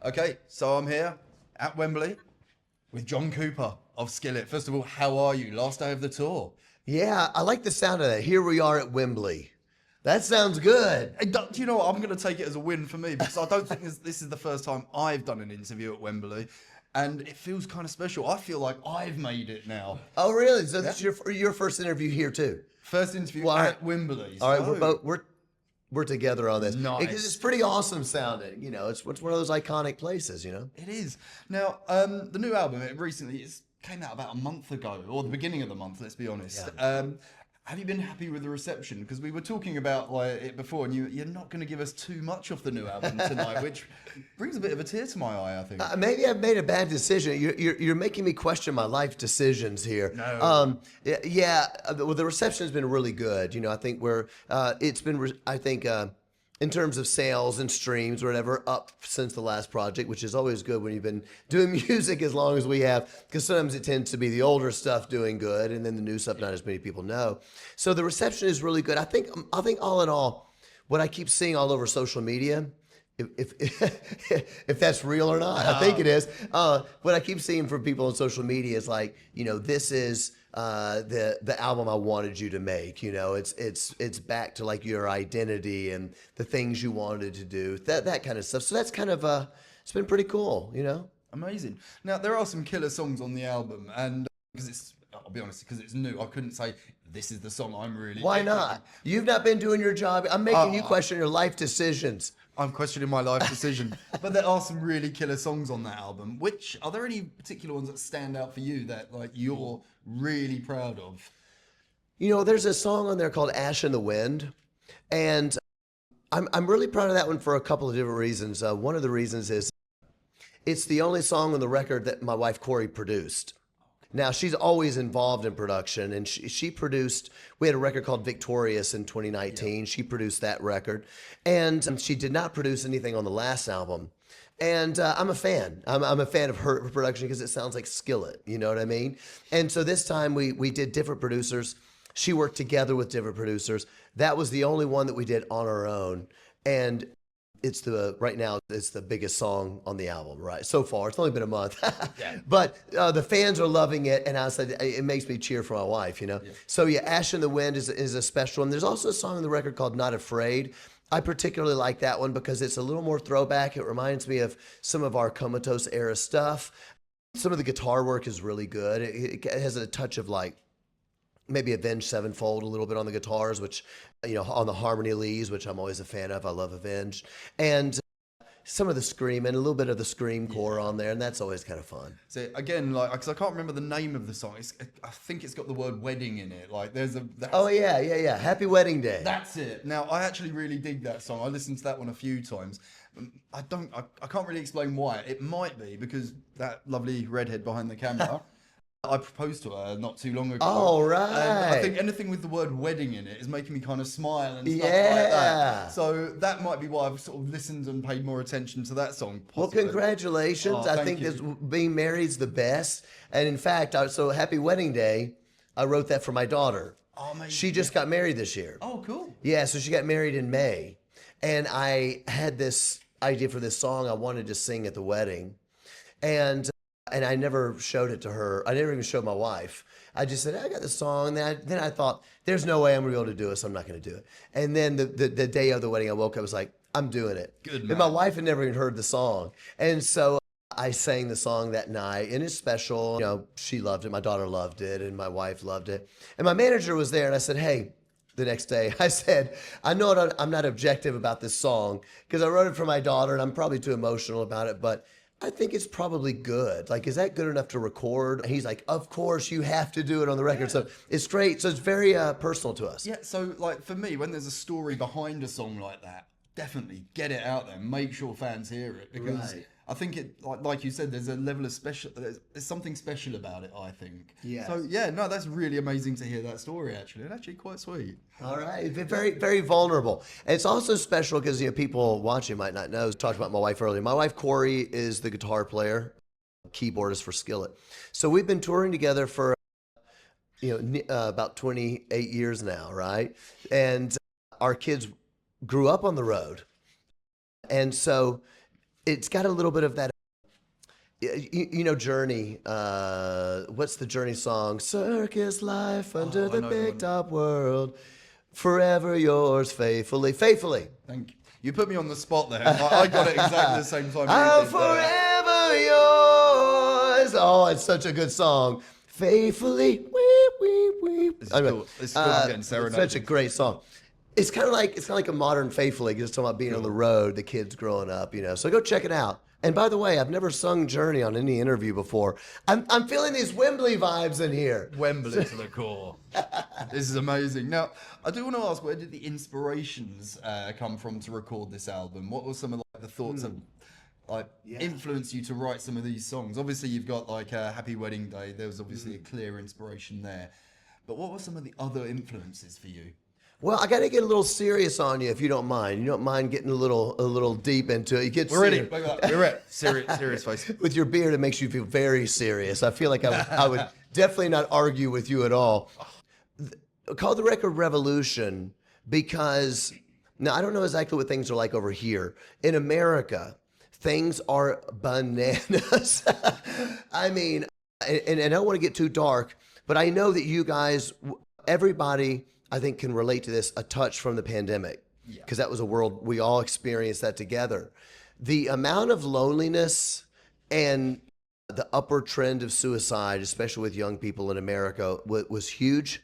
Okay, so I'm here at Wembley with John Cooper of Skillet. First of all, how are you? Last day of the tour. Yeah, I like the sound of that. Here we are at Wembley. That sounds good. Hey, do you know what? I'm going to take it as a win for me because I don't think this is the first time I've done an interview at Wembley, and it feels kind of special. I feel like I've made it now. Oh, really? So this is your first interview here too? First interview Well, at Wembley. All right, So we're together on this. nice. Because it's pretty awesome sounding. You know, it's one of those iconic places. You know. It is. Now, the new album, it recently came out about a month ago, or the beginning of the month, let's be honest. Yeah. Have you been happy with the reception? Because we were talking about like it before, and you're not going to give us too much of the new album tonight, which brings a bit of a tear to my eye, I think. Maybe I've made a bad decision. You're making me question my life decisions here. No. Yeah. Well, the reception has been really good. You know, I think in terms of sales and streams or whatever, up since the last project, which is always good when you've been doing music as long as we have, because sometimes it tends to be the older stuff doing good, and then the new stuff not as many people know. So the reception is really good. I think all in all, what I keep seeing all over social media, if that's real or not, I think it is. What I keep seeing from people on social media is like, you know, this is the album I wanted you to make. You know, it's back to like your identity and the things you wanted to do, that kind of stuff. So that's kind of it's been pretty cool. You know, Amazing. Now, there are some killer songs on the album, and because I'll be honest, because it's new, I couldn't say this is the song I'm really. why not? You've not been doing your job. I'm making you question your life decisions. I'm questioning my life decision. But there are some really killer songs on that album. Which are there any particular ones that stand out for you that like you're really proud of? You know, there's a song on there called "Ash in the Wind," and I'm really proud of that one for a couple of different reasons. One of the reasons is it's the only song on the record that my wife Corey produced. Now, she's always involved in production, and she produced, we had a record called Victorious in 2019. Yeah. She produced that record, and she did not produce anything on the last album. And I'm a fan. I'm a fan of her production because it sounds like Skillet, you know what I mean? And so this time we did different producers. She worked together with different producers. That was the only one that we did on our own. And right now it's the biggest song on the album, right? So far, it's only been a month, yeah. But the fans are loving it, and I said it makes me cheer for my wife, you know. Yeah. So yeah, "Ash in the Wind" is a special one. There's also a song on the record called "Not Afraid." I particularly like that one because it's a little more throwback. It reminds me of some of our Comatose era stuff. Some of the guitar work is really good. It has a touch of like maybe Avenged Sevenfold a little bit on the guitars, which, you know, on the harmony leads, which I'm always a fan of. I love Avenged. And some of the scream and a little bit of the scream core on there, and that's always kind of fun. So again, like, because I can't remember the name of the song. I think it's got the word wedding in it. Like oh yeah. Happy Wedding Day. That's it. Now, I actually really dig that song. I listened to that one a few times. I can't really explain why. It might be because that lovely redhead behind the camera. I proposed to her not too long ago. Oh, right. And I think anything with the word wedding in it is making me kind of smile and stuff like that. So that might be why I've sort of listened and paid more attention to that song. Possibly. Well, congratulations. I think being married is the best. And in fact, so Happy Wedding Day, I wrote that for my daughter. Oh, amazing. She just got married this year. Oh, cool. Yeah, so she got married in May. And I had this idea for this song I wanted to sing at the wedding. And I never showed it to her. I never even showed my wife. I just said, I got the song. Then I thought, there's no way I'm going to be able to do it, so I'm not going to do it. And then the day of the wedding, I woke up, I was like, I'm doing it. Good man. And my wife had never even heard the song. And so I sang the song that night, and it's special. You know, she loved it. My daughter loved it, and my wife loved it. And my manager was there, and I said, hey, the next day, I said, I know I'm not objective about this song because I wrote it for my daughter, and I'm probably too emotional about it, but I think it's probably good. Like, is that good enough to record? And he's like, of course, you have to do it on the record. Yeah. So it's great. So it's very personal to us. Yeah, so like for me, when there's a story behind a song like that, definitely get it out there. Make sure fans hear it. Because right. I think it, like you said, there's a level of special, there's something special about it, I think. Yeah. So yeah, no, that's really amazing to hear that story actually. And actually quite sweet. All right. Very, very vulnerable. And it's also special because, you know, people watching might not know. I talked about my wife earlier. My wife, Corey, is the guitar player, keyboardist for Skillet. So we've been touring together for, about 28 years now, right? And our kids grew up on the road. And so it's got a little bit of that. You know, Journey. What's the Journey song? Circus life under the know big one. top world, forever yours, faithfully, faithfully. Thank you. You put me on the spot there. I got it exactly the same time. I'm you did, forever yours. Oh, it's such a good song. Faithfully, weep, weep, weep. This is cool. This is cool. I'm getting It's serenaded. such a great song. It's kind of like a modern Faithfully, because it's talking about being on the road, the kids growing up, you know. So go check it out. And by the way, I've never sung Journey on any interview before. I'm feeling these Wembley vibes in here. Wembley to the core. This is amazing. Now, I do want to ask, where did the inspirations come from to record this album? What were some of the thoughts that influenced you to write some of these songs? Obviously, you've got Happy Wedding Day. There was obviously a clear inspiration there. But what were some of the other influences for you? Well, I got to get a little serious on you, if you don't mind. You don't mind getting a little deep into it. You get We're ready. serious. Look at that. We're ready. Serious face. With your beard, it makes you feel very serious. I feel like I would definitely not argue with you at all. Call the record Revolution because, now I don't know exactly what things are like over here. In America, things are bananas. I mean, and I don't want to get too dark, but I know that you guys, everybody, I think, can relate to this a touch from the pandemic, because that was a world we all experienced that together. The amount of loneliness and the upward trend of suicide, especially with young people in America, was huge.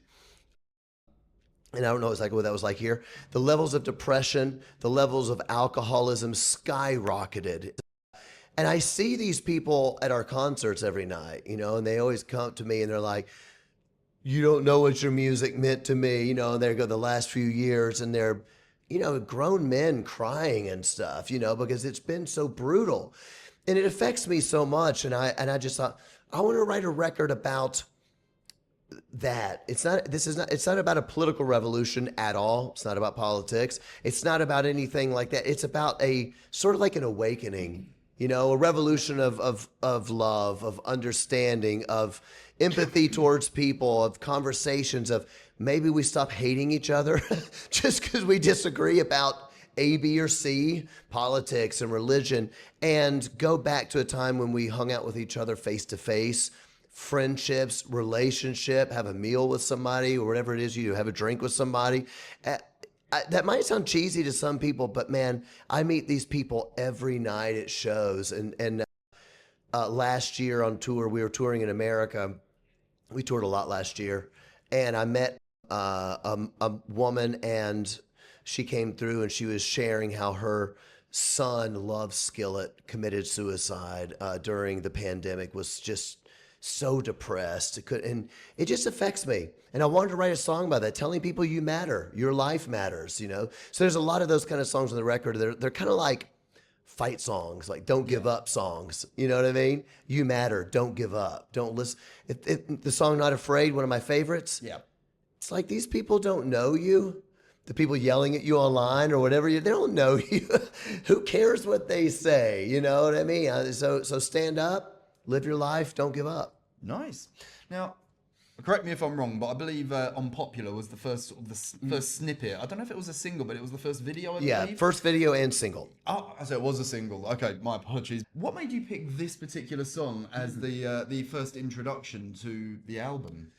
And I don't know exactly what that was like here. The levels of depression, the levels of alcoholism skyrocketed. And I see these people at our concerts every night, you know, and they always come to me and they're like, you don't know what your music meant to me, you know, and they go the last few years, and they're, you know, grown men crying and stuff, you know, because it's been so brutal. And it affects me so much. And I just thought, I want to write a record about that. It's not about a political revolution at all. It's not about politics. It's not about anything like that. It's about a sort of like an awakening, you know, a revolution of love, of understanding, of empathy towards people, of conversations, of maybe we stop hating each other just because we disagree about A, B, or C, politics and religion, and go back to a time when we hung out with each other face to face, friendships, relationship, have a meal with somebody, or whatever it is you do, have a drink with somebody. That might sound cheesy to some people, but man, I meet these people every night at shows. And last year on tour, we were touring in America. We toured a lot last year, and I met a woman, and she came through and she was sharing how her son loves Skillet, committed suicide during the pandemic, was just so depressed. And it just affects me. And I wanted to write a song about that, telling people you matter, your life matters, you know? So there's a lot of those kind of songs on the record. They're kind of like fight songs, like don't give up songs. You know what I mean? You matter, don't give up. Don't listen. The song Not Afraid, one of my favorites. Yeah. It's like these people don't know you. The people yelling at you online or whatever, they don't know you. Who cares what they say? You know what I mean? So stand up, live your life, don't give up. Nice. Now, correct me if I'm wrong, but I believe Unpopular was the first first snippet. I don't know if it was a single, but it was the first video, I Yeah, believe. first video and single. Oh, so it was a single. Okay, my apologies. What made you pick this particular song as the first introduction to the album?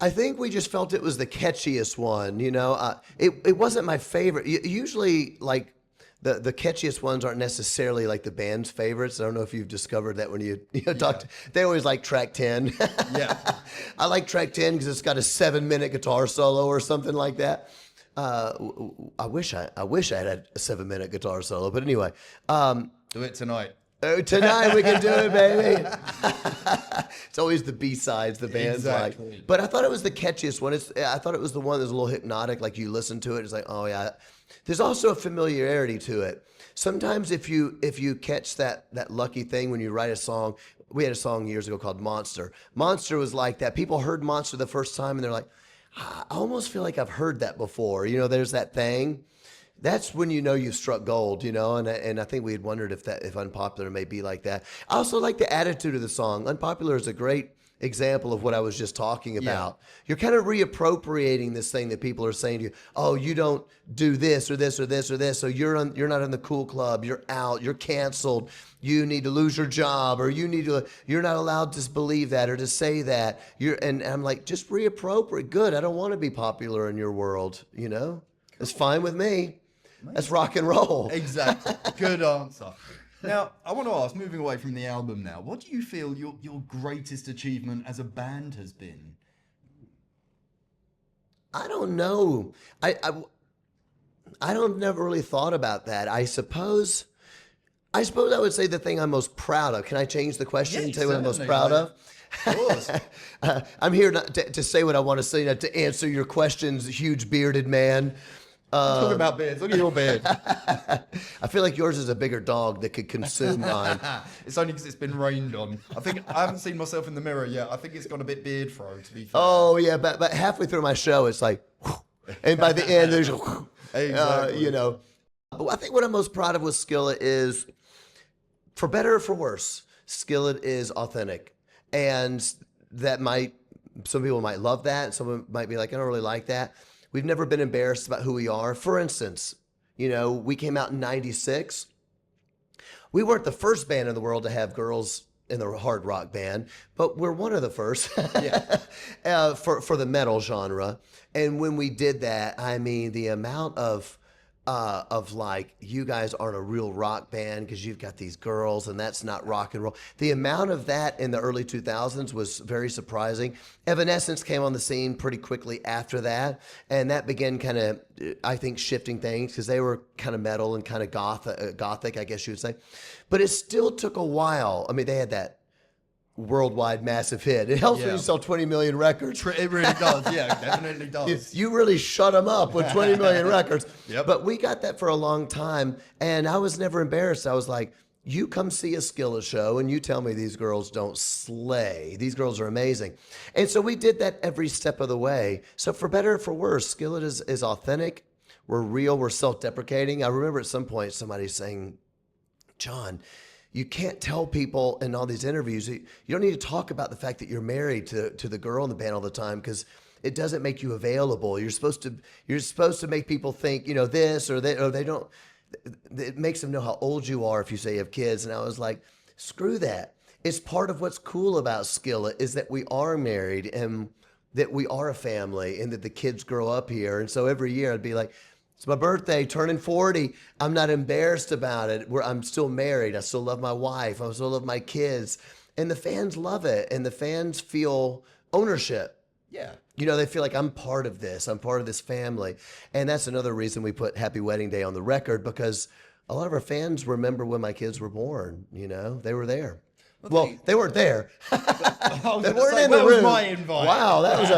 I think we just felt it was the catchiest one, you know. It wasn't my favorite. Usually, like, the catchiest ones aren't necessarily like the band's favorites. I don't know if you've discovered that when you talk. They always like track 10. Yeah. I like track 10 because it's got a 7-minute guitar solo or something like that. I wish I had a 7-minute guitar solo, but anyway. Do it tonight. Tonight we can do it, baby. It's always the B-sides the band's Exactly. like. But I thought it was the catchiest one. I thought it was the one that's a little hypnotic. Like you listen to it, it's like, oh yeah. There's also a familiarity to it. Sometimes if you catch that lucky thing when you write a song, we had a song years ago called Monster. Monster was like that. People heard Monster the first time and they're like, I almost feel like I've heard that before. You know, there's that thing. That's when you know you've struck gold, you know, and I think we had wondered if Unpopular may be like that. I also like the attitude of the song. Unpopular is a great example of what I was just talking about. You're kind of reappropriating this thing that people are saying to you. Oh, you don't do this or this or this or this, so you're not in the cool club. You're out. You're canceled. You need to lose your job, or you're not allowed to believe that or to say that. And I'm like, just reappropriate. Good. I don't want to be popular in your world. You know, it's fine with me. That's rock and roll. Exactly. Good answer. Now, I want to ask, moving away from the album now, what do you feel your greatest achievement as a band has been? I don't know. I don't never really thought about that. I suppose I would say the thing I'm most proud of. Can I change the question and tell you what I'm most proud of? Of course. I'm here not to say what I want to say, not to answer your questions, huge bearded man. Talking about beards. Look at your beard. I feel like yours is a bigger dog that could consume mine. It's only because it's been rained on. I haven't seen myself in the mirror yet. I think it's got a bit beard fro, to be fair. Oh, yeah, but halfway through my show, it's like, and by the end, there's, Exactly. you know. But I think what I'm most proud of with Skillet is, for better or for worse, Skillet is authentic. And some people might love that. Some might be like, I don't really like that. We've never been embarrassed about who we are. For instance, you know, we came out in '96. We weren't the first band in the world to have girls in the hard rock band, but we're one of the first for the metal genre. And when we did that, I mean, the amount of like, you guys aren't a real rock band because you've got these girls and that's not rock and roll. The amount of that in the early 2000s was very surprising. Evanescence came on the scene pretty quickly after that, and that began kind of, I think, shifting things because they were kind of metal and kind of gothic, I guess you would say. But it still took a while. I mean, they had that worldwide massive hit. It helps when you sell 20 million records. It really does. Yeah, definitely does. You really shut them up with 20 million records. Yep. But we got that for a long time, and I was never embarrassed. I was like, you come see a Skillet show and you tell me these girls don't slay. These girls are amazing. And so we did that every step of the way. So for better or for worse, Skillet is authentic. We're real. We're self-deprecating. I remember at some point somebody saying, John, you can't tell people in all these interviews, you don't need to talk about the fact that you're married to the girl in the band all the time, because it doesn't make you available. You're supposed to make people think, you know, this or that, or they don't. It makes them know how old you are if you say you have kids. And I was like, screw that. It's part of what's cool about Skillet is that we are married and that we are a family and that the kids grow up here. And so every year I'd be like, it's my birthday, turning 40. I'm not embarrassed about it. I'm still married. I still love my wife. I still love my kids. And the fans love it. And the fans feel ownership. Yeah. You know, they feel like I'm part of this. I'm part of this family. And that's another reason we put Happy Wedding Day on the record, because a lot of our fans remember when my kids were born. You know, they were there. Well, they weren't there. They weren't in the room. Was my invite. Wow, that was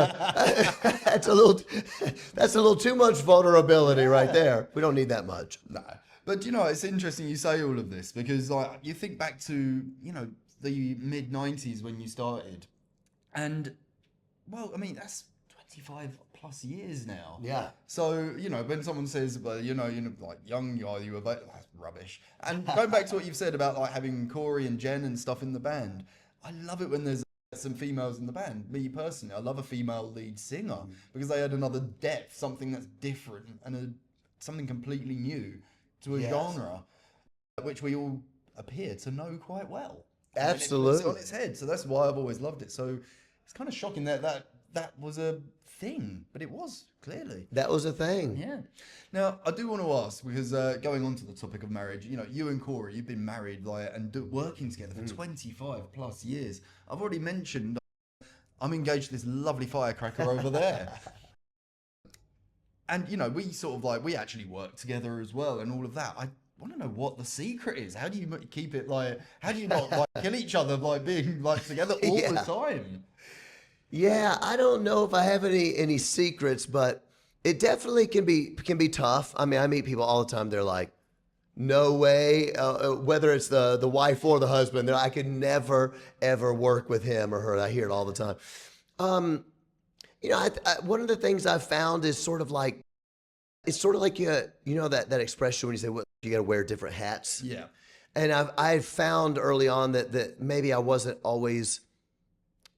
that's a little too much vulnerability right there. We don't need that much. No. But you know, it's interesting you say all of this, because like you think back to, you know, the mid 90s when you started, and well, I mean, that's 25 plus years now. Yeah. So, you know, when someone says, well, you know, like young guy, you were that's rubbish. And going back to what you've said about like having Corey and Jen and stuff in the band, I love it when there's some females in the band. Me personally, I love a female lead singer because they add another depth, something that's different and something completely new to a genre, which we all appear to know quite well. Absolutely. It's on its head. So that's why I've always loved it. So it's kind of shocking that was a thing, but it was, clearly. That was a thing. Yeah. Now, I do want to ask, because going on to the topic of marriage, you know, you and Corey, you've been married and working together for 25 plus years. I've already mentioned I'm engaged to this lovely firecracker over there. And, you know, we actually work together as well and all of that. I want to know what the secret is. How do you keep it how do you not kill each other being together all the time? Yeah, I don't know if I have any secrets, but it definitely can be tough. I mean, I meet people all the time. They're like, no way, whether it's the wife or the husband, I could never, ever work with him or her. I hear it all the time. You know, one of the things I've found is sort of like, it's sort of like, you know, that expression when you say, well, you got to wear different hats. Yeah. And I've found early on that maybe I wasn't always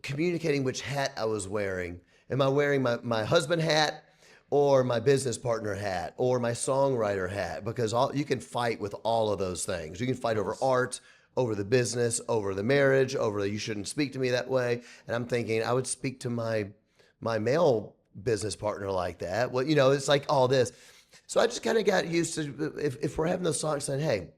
communicating which hat I was wearing. Am I wearing my husband hat or my business partner hat or my songwriter hat? Because you can fight with all of those things. You can fight over art, over the business, over the marriage, over the you shouldn't speak to me that way. And I'm thinking I would speak to my male business partner like that. Well, it's like all this. So I just kind of got used to, if we're having those talks, saying, hey,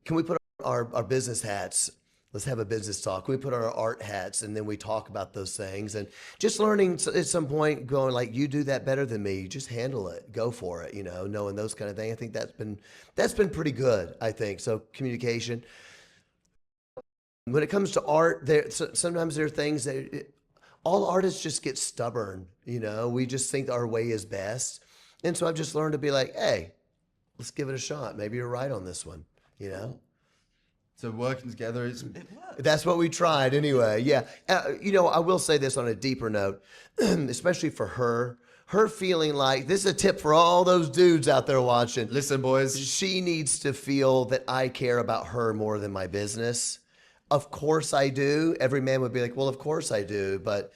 can we put our business hats? Let's have a business talk. We put on our art hats, and then we talk about those things. And just learning at some point, going like, you do that better than me. You just handle it. Go for it. Knowing those kind of things. I think that's been pretty good. I think so. Communication. When it comes to art, sometimes there are things that all artists just get stubborn. We just think our way is best, and so I've just learned to be like, hey, let's give it a shot. Maybe you're right on this one. So working together, it works. That's what we tried anyway. Yeah. I will say this on a deeper note, especially for her feeling like, this is a tip for all those dudes out there watching. Listen, boys. She needs to feel that I care about her more than my business. Of course I do. Every man would be like, well, of course I do. But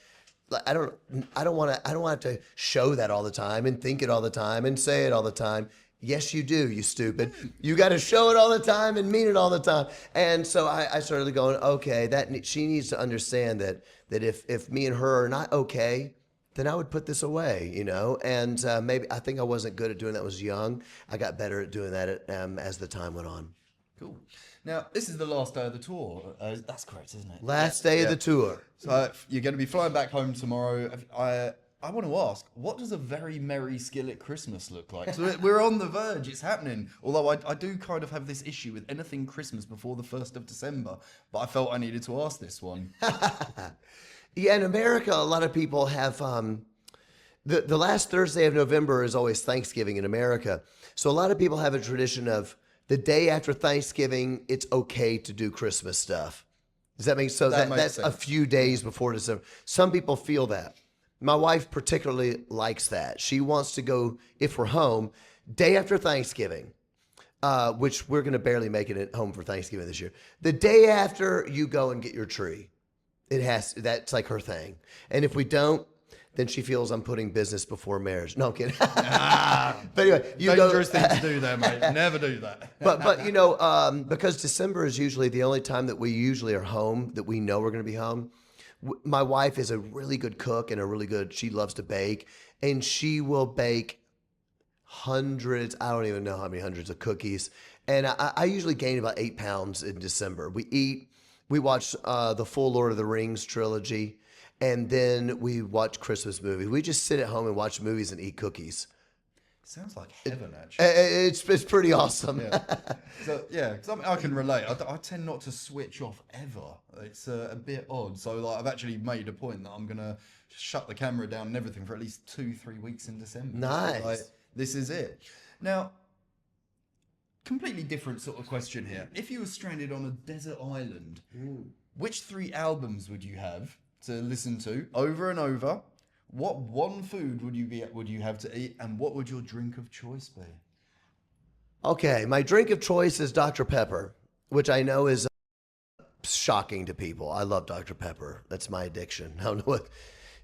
I don't want to show that all the time and think it all the time and say it all the time. Yes, you do, you stupid. You got to show it all the time and mean it all the time. And so I started going, okay, she needs to understand that if me and her are not okay, then I would put this away, And maybe I think I wasn't good at doing that when I was young. I got better at doing that as the time went on. Cool. Now, this is the last day of the tour. That's correct, isn't it? Last day of the tour. So you're going to be flying back home tomorrow. I want to ask, what does a very merry Skillet Christmas look like? So we're on the verge, it's happening. Although I do kind of have this issue with anything Christmas before the 1st of December, but I felt I needed to ask this one. Yeah, in America, a lot of people have, the last Thursday of November is always Thanksgiving in America. So a lot of people have a tradition of the day after Thanksgiving, it's okay to do Christmas stuff. Does that make sense? That's a few days before December. Some people feel that. My wife particularly likes that. She wants to go, if we're home, day after Thanksgiving, which we're going to barely make it at home for Thanksgiving this year. The day after, you go and get your tree. That's like her thing. And if we don't, then she feels I'm putting business before marriage. No, I'm kidding. But anyway, dangerous thing to do there, mate. Never do that. But because December is usually the only time that we usually are home, that we know we're going to be home. My wife is a really good cook and she loves to bake, and she will bake hundreds, I don't even know how many hundreds of cookies. And I usually gain about 8 pounds in December. We watch the full Lord of the Rings trilogy, and then we watch Christmas movies. We just sit at home and watch movies and eat cookies. Sounds like heaven, actually. It's pretty awesome. Yeah. So yeah, because I can relate. I tend not to switch off ever. It's a bit odd. So I've actually made a point that I'm gonna shut the camera down and everything for at least 2-3 weeks in December. Nice. This is it. Now, completely different sort of question here. If you were stranded on a desert island, which 3 albums would you have to listen to over and over? What one food would you have to eat, and what would your drink of choice be? Okay, my drink of choice is Dr. Pepper, which I know is shocking to people. I love Dr. Pepper. That's my addiction. I don't know what.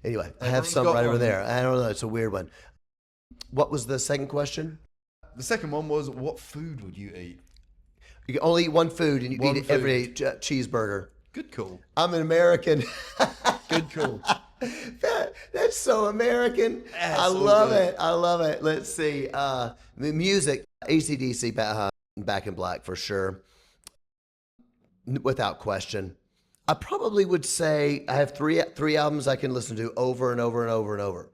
Anyway, I have some right over there. I don't know. It's a weird one. What was the second question? The second one was, what food would you eat? You can only eat one food, and you eat it every cheeseburger. Good call. I'm an American. Good call. That's so American. I love it. I love it. Let's see. The music, AC/DC, Back in Black for sure, without question. I probably would say I have three albums I can listen to over and over and over and over.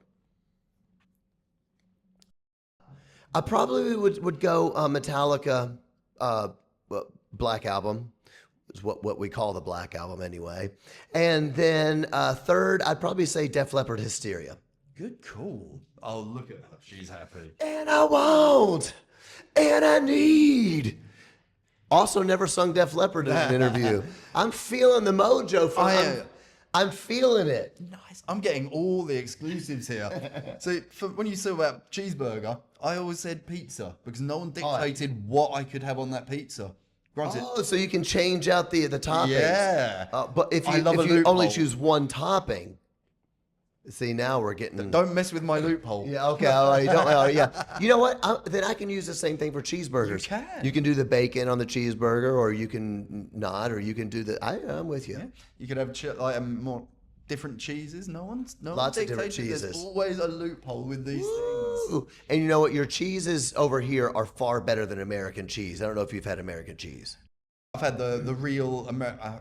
I probably would go Metallica, Black Album. Is what we call the Black Album anyway. And then third, I'd probably say Def Leppard, Hysteria. Good call. Oh, look at her. She's happy. And I won't. And I need. Also never sung Def Leppard in an interview. I'm feeling the mojo from I'm feeling it. Nice. I'm getting all the exclusives here. So when you said about cheeseburger, I always said pizza because no one dictated what I could have on that pizza. Granted, Oh, so you can change out the toppings. yeah. But if I you love a only loophole. choose one topping, see, now we're getting. Don't mess with my loophole. Yeah. Okay. All right. Don't. All right, yeah. You know what? Then I can use the same thing for cheeseburgers. You can. You can do the bacon on the cheeseburger, or you can not, or you can do the. I'm with you. Yeah. You could have like more different cheeses. No one's Lots of different dictated. There's cheeses. always a loophole with these things. Ooh. And you know what? Your cheeses over here are far better than American cheese. I don't know if you've had American cheese. I've had the real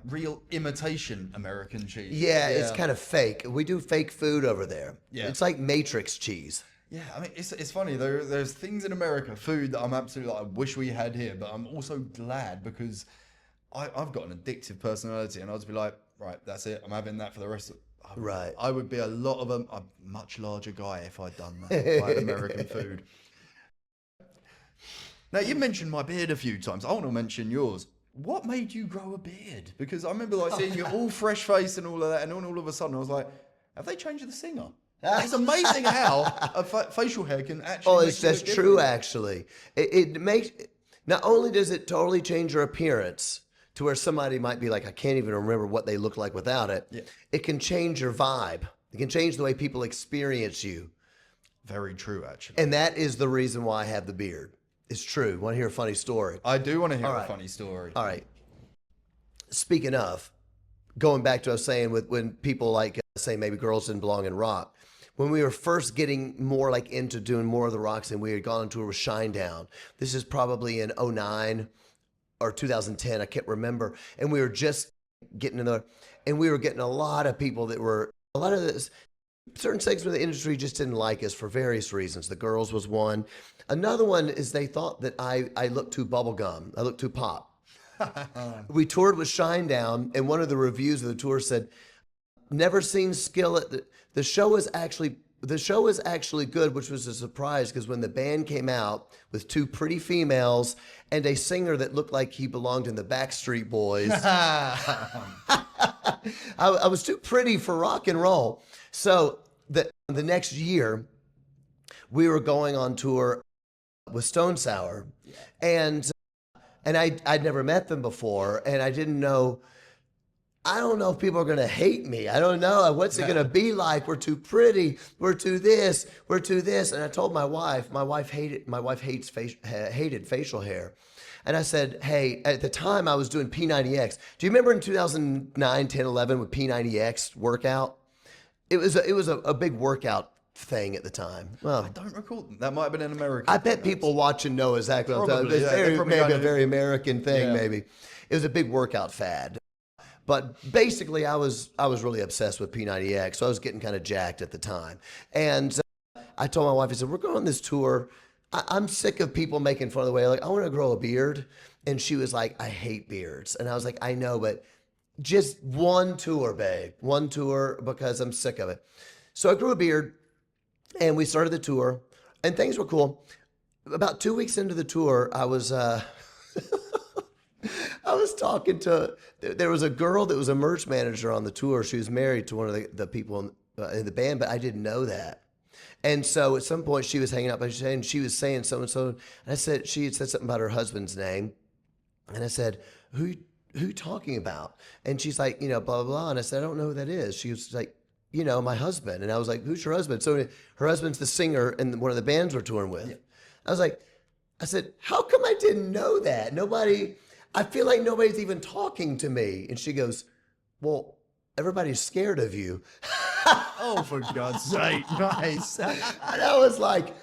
real imitation American cheese. Yeah, it's kind of fake. We do fake food over there. Yeah. It's like Matrix cheese. Yeah, I mean, it's funny. There's things in America, food that I'm absolutely like, I wish we had here, but I'm also glad because I've got an addictive personality, and I'll just be like, right, that's it. I'm having that for the rest of. Right. I would be a much larger guy if I'd done that. If I had American food. Now you mentioned my beard a few times. I want to mention yours. What made you grow a beard? Because I remember like seeing you all fresh face and all of that, and then all of a sudden I was like, have they changed the singer? It's amazing how a facial hair can actually. Oh, make you that's look true. different. Actually, it makes. Not only does it totally change your appearance to where somebody might be like, I can't even remember what they look like without it. Yeah. It can change your vibe. It can change the way people experience you, Very true, actually. and that is the reason why I have the beard. It's true. Want to hear a funny story? I do want to hear All a right. funny story. All right. Speaking of, going back to what I was saying with when people like say maybe girls didn't belong in rock. When we were first getting more like into doing more of the rocks and we had gone on tour with Shinedown. This is probably in 09 or 2010. I can't remember. And we were just getting in there, and we were getting a lot of people that were, a lot of this, certain segments of the industry just didn't like us for various reasons. The girls was one. Another one is they thought that I looked too bubblegum. I looked too pop. We toured with Shinedown, and one of the reviews of the tour said, "Never seen Skillet. The show is actually good," which was a surprise because when the band came out with two pretty females and a singer that looked like he belonged in the Backstreet Boys, I was too pretty for rock and roll. So the next year, we were going on tour with Stone Sour, and I'd never met them before, and I didn't know. I don't know if people are gonna hate me. I don't know what's it gonna be like. We're too pretty. We're too this. We're too this. And I told my wife. My wife hated facial hair. And I said, hey, at the time I was doing P90X. Do you remember in 2009, 10, 11 with P90X workout? It was a big workout thing at the time. Well, I don't recall. That might have been an American. I bet people watching know exactly what I'm talking Probably, about. yeah, they It's probably maybe a kind of- very American thing, Yeah. maybe. It was a big workout fad. But basically, I was really obsessed with P90X, so I was getting kind of jacked at the time. And I told my wife, I said, we're going on this tour. I'm sick of people making fun of the way, like, I want to grow a beard. And she was like, I hate beards. And I was like, I know, but just one tour, babe. One tour, because I'm sick of it. So I grew a beard, and we started the tour, and things were cool. About 2 weeks into the tour, I was talking to, there was a girl that was a merch manager on the tour. She was married to one of the people in the band, but I didn't know that. And so at some point she was hanging out, and she was saying so-and-so. And I said, she had said something about her husband's name. And I said, who you talking about? And she's like, blah, blah, blah. And I said, I don't know who that is. She was like, my husband. And I was like, who's your husband? So her husband's the singer in one of the bands we're touring with. Yeah. I said, how come I didn't know that? I feel like nobody's even talking to me. And she goes, well, everybody's scared of you. Oh, for God's sake. Nice. And I was like,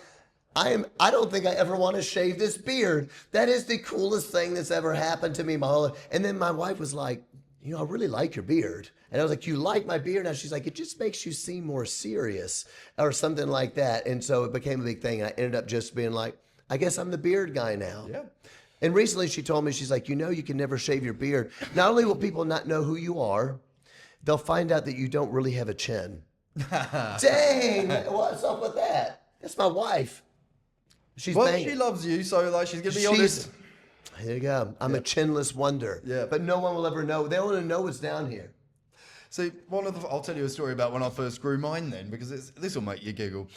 I don't think I ever want to shave this beard. That is the coolest thing that's ever happened to me my whole life. And then my wife was like, I really like your beard. And I was like, you like my beard? Now she's like, it just makes you seem more serious or something like that. And so it became a big thing. And I ended up just being like, I guess I'm the beard guy now. Yeah. And recently she told me, she's like, you can never shave your beard. Not only will people not know who you are, they'll find out that you don't really have a chin. Dang, what's up with that? That's my wife. She's banging. She loves you, so like she's gonna be honest. Here you go. I'm a chinless wonder. Yeah. But no one will ever know. They want to know what's down here. See, I'll tell you a story about when I first grew mine then, because this will make you giggle.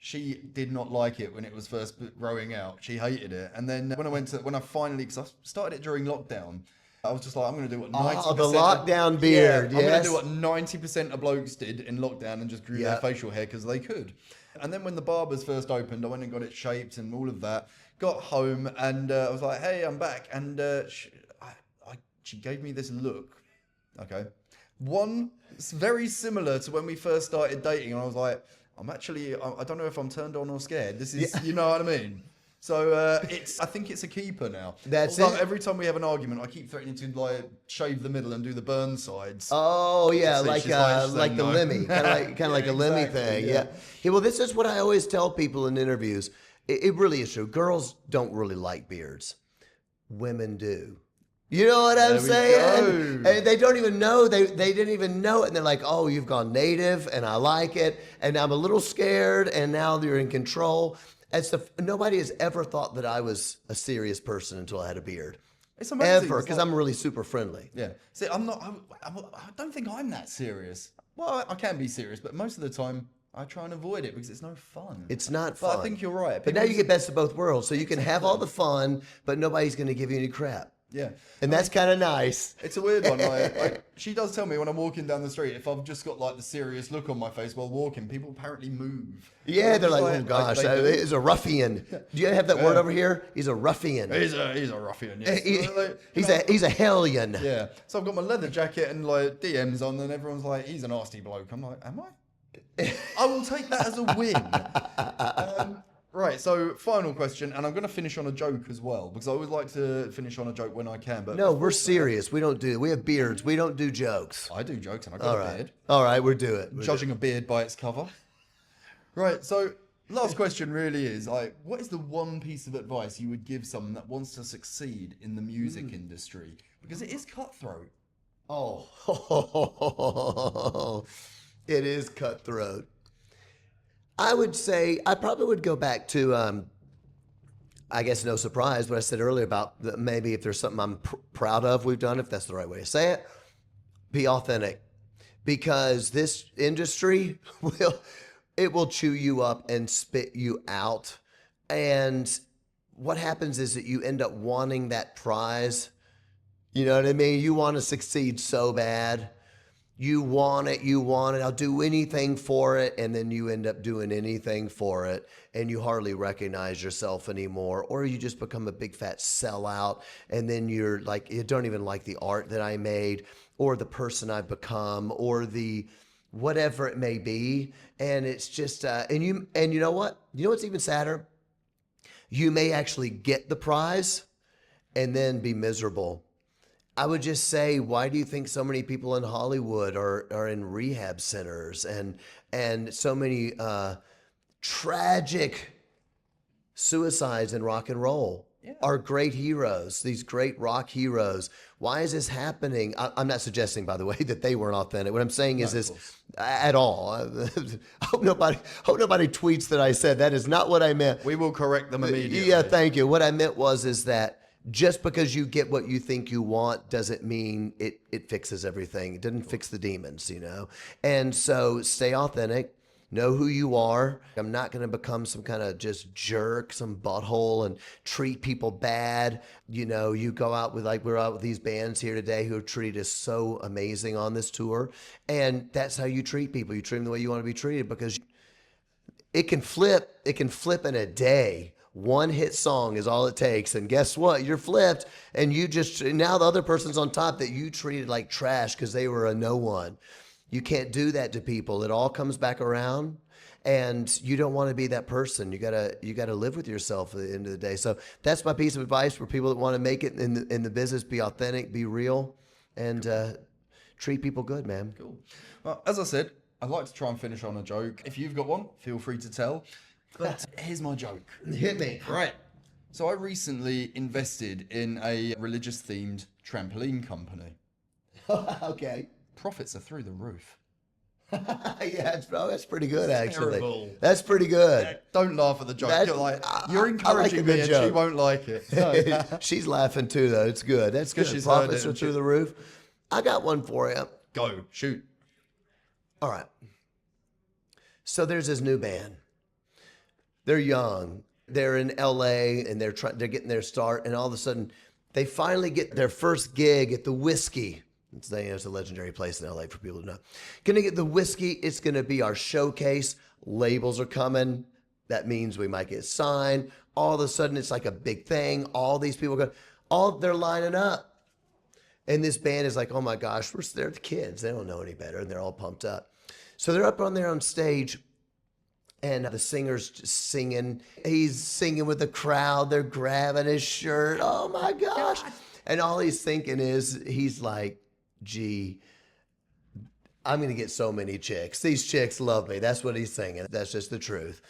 she did not like it when it was first growing out. She hated it. And then when I finally, because I started it during lockdown, I was just like, I'm going to do what 90%. Oh, the lockdown beard, I'm going to yes. do what 90% of blokes did in lockdown and just grew their facial hair because they could. And then when the barbers first opened, I went and got it shaped and all of that. Got home and I was like, hey, I'm back. And she gave me this look. Okay. One, it's very similar to when we first started dating. And I was like, I don't know if I'm turned on or scared. This is, you know what I mean? So I think it's a keeper now. That's Although it. Every time we have an argument, I keep threatening to like shave the middle and do the burn sides. Oh yeah, See, like she's like the no. Lemmy, kind of like a Lemmy exactly, thing. yeah. Yeah. Well, this is what I always tell people in interviews. It really is true. Girls don't really like beards. Women do. You know what I'm There we saying? go. And they don't even know. They didn't even know it. And they're like, oh, you've gone native and I like it. And I'm a little scared. And now you're in control. Nobody has ever thought that I was a serious person until I had a beard. It's amazing. Ever, It's because like- I'm really super friendly. Yeah. See, I don't think I'm that serious. Well, I can be serious, but most of the time I try and avoid it because it's no fun. It's not But fun. I think you're right. But now People you get best of both worlds. So you can have all the fun, but nobody's going to give you any crap. Yeah. And that's kind of nice. It's a weird one. She does tell me when I'm walking down the street, if I've just got like the serious look on my face while walking, people apparently move. Yeah, they're like, oh gosh, they do. he's a ruffian. Do you have that word over here? He's a ruffian. He's a ruffian. Yes. He's a hellion. Yeah. So I've got my leather jacket and like DMs on, and everyone's like, he's a nasty bloke. I'm like, am I? I will take that as a win. Right, so final question, and I'm going to finish on a joke as well, because I always like to finish on a joke when I can. But No, we're serious. We have beards. We don't do jokes. I do jokes, and I've All got a right. beard. All right, we'll do it. Judging a beard by its cover. Right, so last question really is, like, what is the one piece of advice you would give someone that wants to succeed in the music industry? Because it is cutthroat. Oh, it is cutthroat. I would say I probably would go back to, I guess no surprise, what I said earlier about maybe if there's something I'm proud of we've done, if that's the right way to say it, be authentic. Because this industry will chew you up and spit you out. And what happens is that you end up wanting that prize. You know what I mean? You want to succeed so bad. You want it. I'll do anything for it. And then you end up doing anything for it. And you hardly recognize yourself anymore. Or you just become a big fat sellout. And then you're like, you don't even like the art that I made or the person I've become or the whatever it may be. And it's just, and you know what? You know what's even sadder? You may actually get the prize and then be miserable. I would just say, why do you think so many people in Hollywood are in rehab centers and so many tragic suicides in rock and roll? Are great heroes, these great rock heroes. Why is this happening? I'm not suggesting, by the way, that they weren't authentic. What I'm saying is this at all. I hope nobody tweets that I said that is not what I meant. We will correct them immediately. Yeah, thank you. What I meant is that just because you get what you think you want doesn't mean it fixes everything. It doesn't fix the demons, you know? And so stay authentic. Know who you are. I'm not going to become some kind of just jerk, some butthole and treat people bad. You know, you go out with, like, we're out with these bands here today who have treated us so amazing on this tour. And that's how you treat people. You treat them the way you want to be treated, because it can flip. It can flip in a day. One hit song is all it takes. And guess what? You're flipped. And now the other person's on top that you treated like trash because they were a no one. You can't do that to people. It all comes back around, and you don't want to be that person. You gotta live with yourself at the end of the day. So that's my piece of advice for people that want to make it in the business. Be authentic, be real, and treat people good, man. Cool. Well, as I said, I'd like to try and finish on a joke. If you've got one, feel free to tell. But here's my joke. Hit me. Right. So I recently invested in a religious-themed trampoline company. Okay. Profits are through the roof. Yeah, that's pretty good, actually. Terrible. That's pretty good. Don't laugh at the joke. That's- You're like, I you're like a encouraging good me, and she joke. won't like it. No. She's laughing too, though. It's good. That's good. she's heard Profits it are and through she- the roof. I got one for you. Go, shoot. All right. So there's this new band. They're young. They're in LA and they're getting their start, and all of a sudden they finally get their first gig at the Whiskey. It's a legendary place in LA for people to know. Gonna get the Whiskey. It's gonna be our showcase. Labels are coming. That means we might get signed. All of a sudden it's like a big thing. All these people they're lining up. And this band is like, oh my gosh, they're the kids. They don't know any better. And they're all pumped up. So they're up on there on stage, and the singer's just singing. He's singing with the crowd. They're grabbing his shirt. Oh my gosh. And all he's thinking is, he's like, gee, I'm going to get so many chicks. These chicks love me. That's what he's singing. That's just the truth.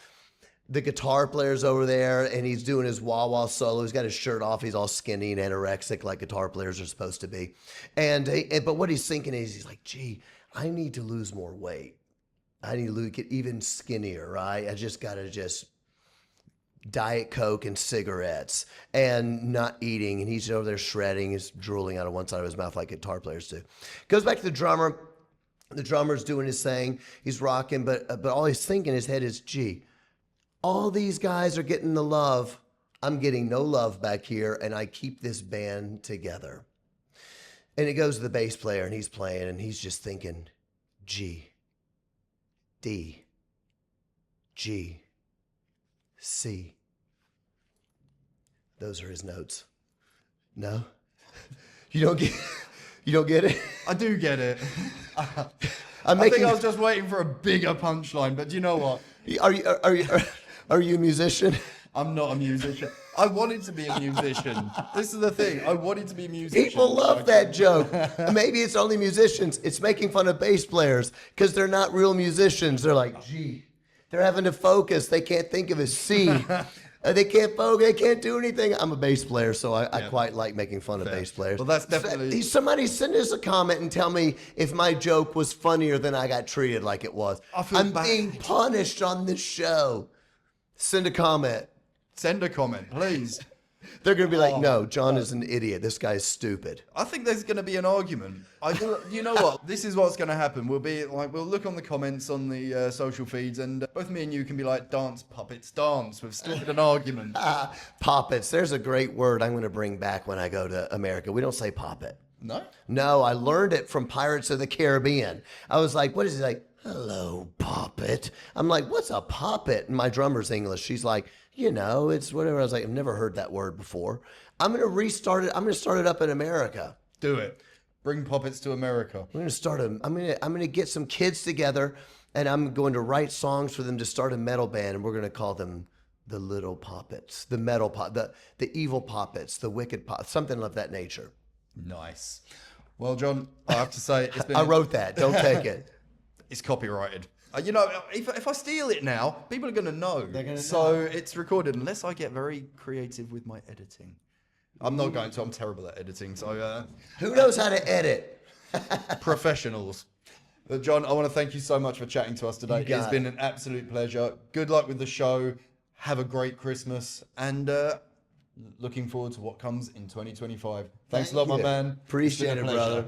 The guitar player's over there, and he's doing his wah-wah solo. He's got his shirt off. He's all skinny and anorexic like guitar players are supposed to be. But what he's thinking is, he's like, gee, I need to lose more weight. I need to get even skinnier, right? I just got to Diet Coke and cigarettes and not eating. And he's over there shredding. He's drooling out of one side of his mouth like guitar players do. Goes back to the drummer. The drummer's doing his thing. He's rocking, but all he's thinking in his head is, gee, all these guys are getting the love. I'm getting no love back here, and I keep this band together. And it goes to the bass player, and he's playing, and he's just thinking, G, D, G, C. Those are his notes. No? You don't get it? I do get it. I think I was just waiting for a bigger punchline, but do you know what? Are you a musician? I'm not a musician. I wanted to be a musician. This is the thing. I wanted to be a musician. People love that joke. Maybe it's only musicians. It's making fun of bass players because they're not real musicians. They're like, gee, they're having to focus. They can't think of a C. They can't focus. They can't do anything. I'm a bass player, so I quite like making fun of bass players. Well, that's definitely... Somebody send us a comment and tell me if my joke was funnier than I got treated like it was. I'm being punished on this show. Send a comment. Send a comment, please. They're going to be like, no, John is an idiot. This guy's stupid. I think there's going to be an argument. You know what? This is what's going to happen. We'll look on the comments on the social feeds, and both me and you can be like, dance, puppets, dance. We've started an argument. Puppets. There's a great word I'm going to bring back when I go to America. We don't say puppet. No? No, I learned it from Pirates of the Caribbean. I was like, what is it? Like, hello, puppet. I'm like, what's a puppet? And my drummer's English. She's like, it's whatever. I was like, I've never heard that word before. I'm going to restart it. I'm going to start it up in America. Do it. Bring puppets to America. I'm going to start I'm going to get some kids together, and I'm going to write songs for them to start a metal band, and we're going to call them the Little Puppets, the metal the evil puppets, the wicked puppets, something of that nature. Nice. Well, John, I have to say, it's been... I wrote that. Don't take it. It's copyrighted. If I steal it now, people are going to know. They're going to know. So it's recorded, unless I get very creative with my editing. I'm not going to. I'm terrible at editing. So who knows how to edit? Professionals. But John, I want to thank you so much for chatting to us today. It's been an absolute pleasure. Good luck with the show. Have a great Christmas. And looking forward to what comes in 2025. Thanks a lot, my man. Appreciate it, brother.